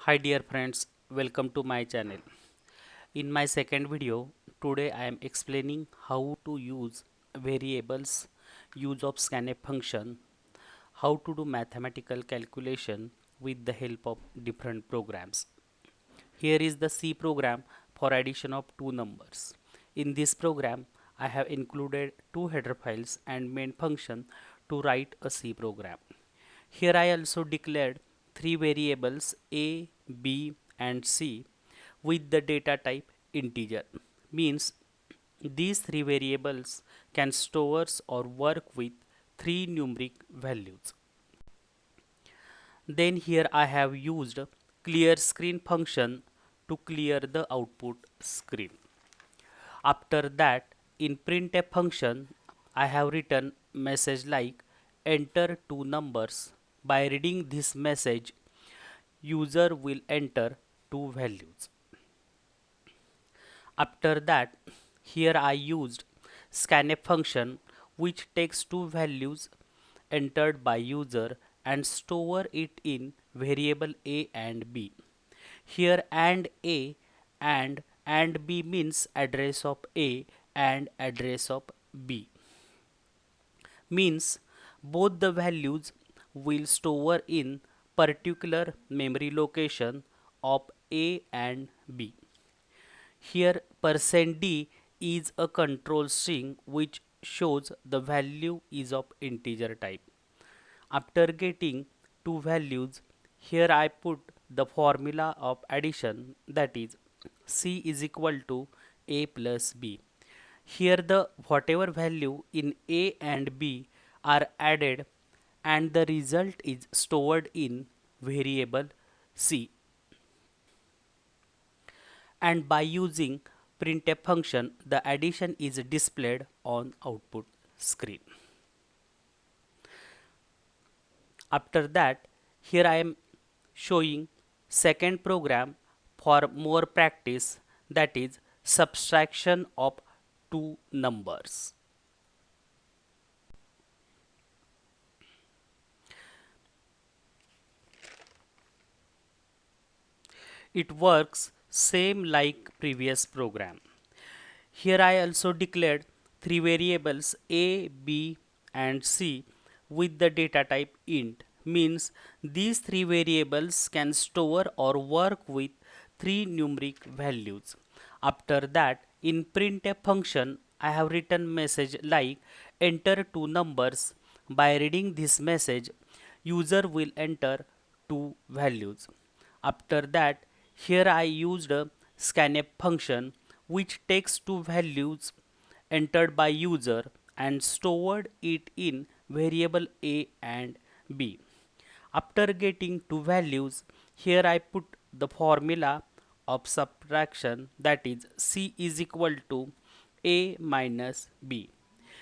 Hi dear friends, welcome to my channel. In my second video, today I am explaining how to use variables, use of scanf function, how to do mathematical calculation with the help of different programs. Here is the C program for addition of two numbers. In this program, I have included two header files and main function to write a C program. Here I also declared three variables a, b and c with the data type integer. Means these three variables can store or work with three numeric values. Then here I have used clear screen function to clear the output screen. After that, in printf function, I have written message like enter two numbers. By reading this message, user will enter two values. After that, here I used scanf function which takes two values entered by user and store it in variable a and b. Here and b means address of a and address of b. Means both the values will store in particular memory location of a and b. Here %d is a control string which shows the value is of integer type. After getting two values, here I put the formula of addition, that is c is equal to a plus b. Here the whatever value in a and b are added and the result is stored in variable c, and by using printf function the addition is displayed on output screen. After that, here I am showing second program for more practice, that is subtraction of two numbers. It works same like previous program. Here I also declared three variables a, b and c with the data type int. Means these three variables can store or work with three numeric values. After that, in printf function I have written message like enter two numbers. By reading this message, user will enter two values. After that, here I used a scanf function which takes two values entered by user and stored it in variable a and b. After getting two values, here I put the formula of subtraction, that is c is equal to a minus b.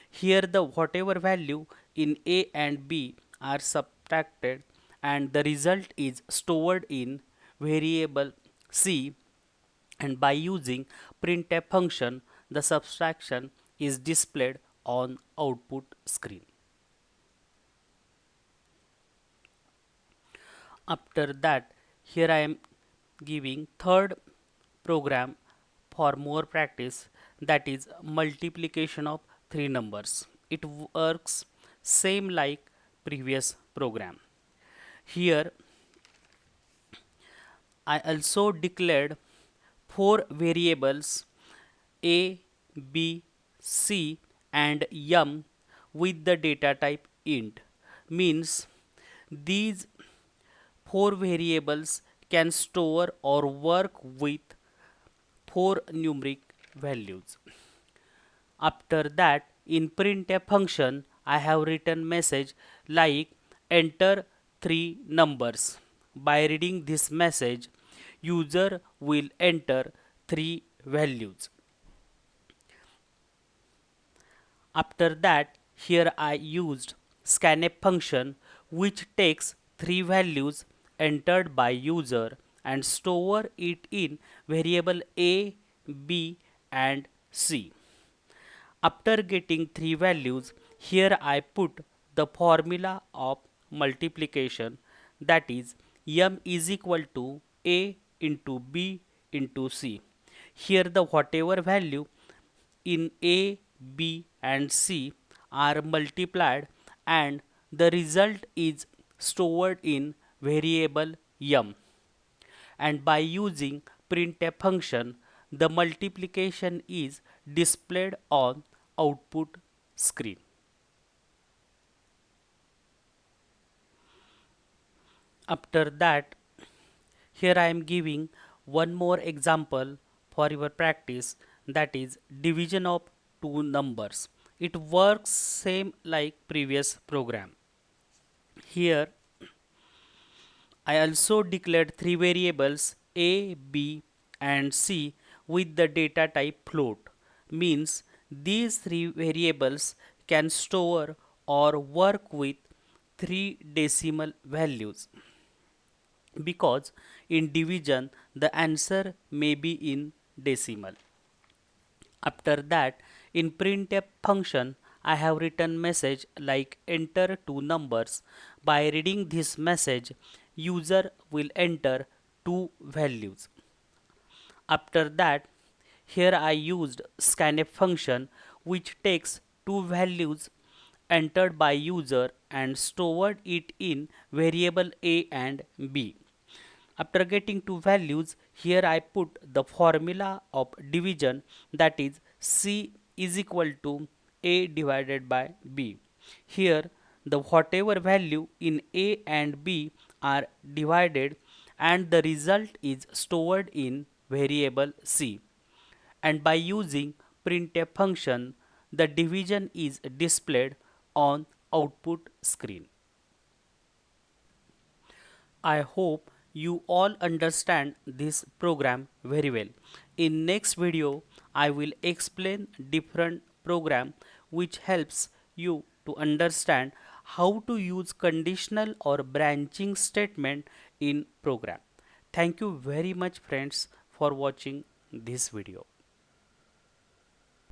Here the whatever value in a and b are subtracted and the result is stored in variable c, and by using printf function the subtraction is displayed on output screen. After that, here I am giving third program for more practice, that is multiplication of three numbers. It works same like previous program. Here I also declared four variables a, b, c and m with the data type int. Means these four variables can store or work with four numeric values. After that, in printf function I have written message like enter three numbers. By reading this message, user will enter three values. After that, here I used scanf function which takes three values entered by user and store it in variable a, b and c. After getting three values, here I put the formula of multiplication, that is m is equal to A into B into C. Here the whatever value in A, B and C are multiplied and the result is stored in variable yum, and by using printf function the multiplication is displayed on output screen. After that, here I am giving one more example for your practice, that is division of two numbers. It works same like previous program. Here I also declared three variables A, B and C with the data type float. Means these three variables can store or work with three decimal values, because in division the answer may be in decimal. After that, in printf function I have written message like enter two numbers. By reading this message, user will enter two values. After that, here I used scanf function which takes two values entered by user and stored it in variable A and B. After getting two values, here I put the formula of division, that is C is equal to A divided by B. Here the whatever value in A and B are divided and the result is stored in variable C, and by using printf function the division is displayed on output screen. I hope you all understand this program very well. In next video, I will explain different program which helps you to understand how to use conditional or branching statement in program. Thank you very much friends for watching this video.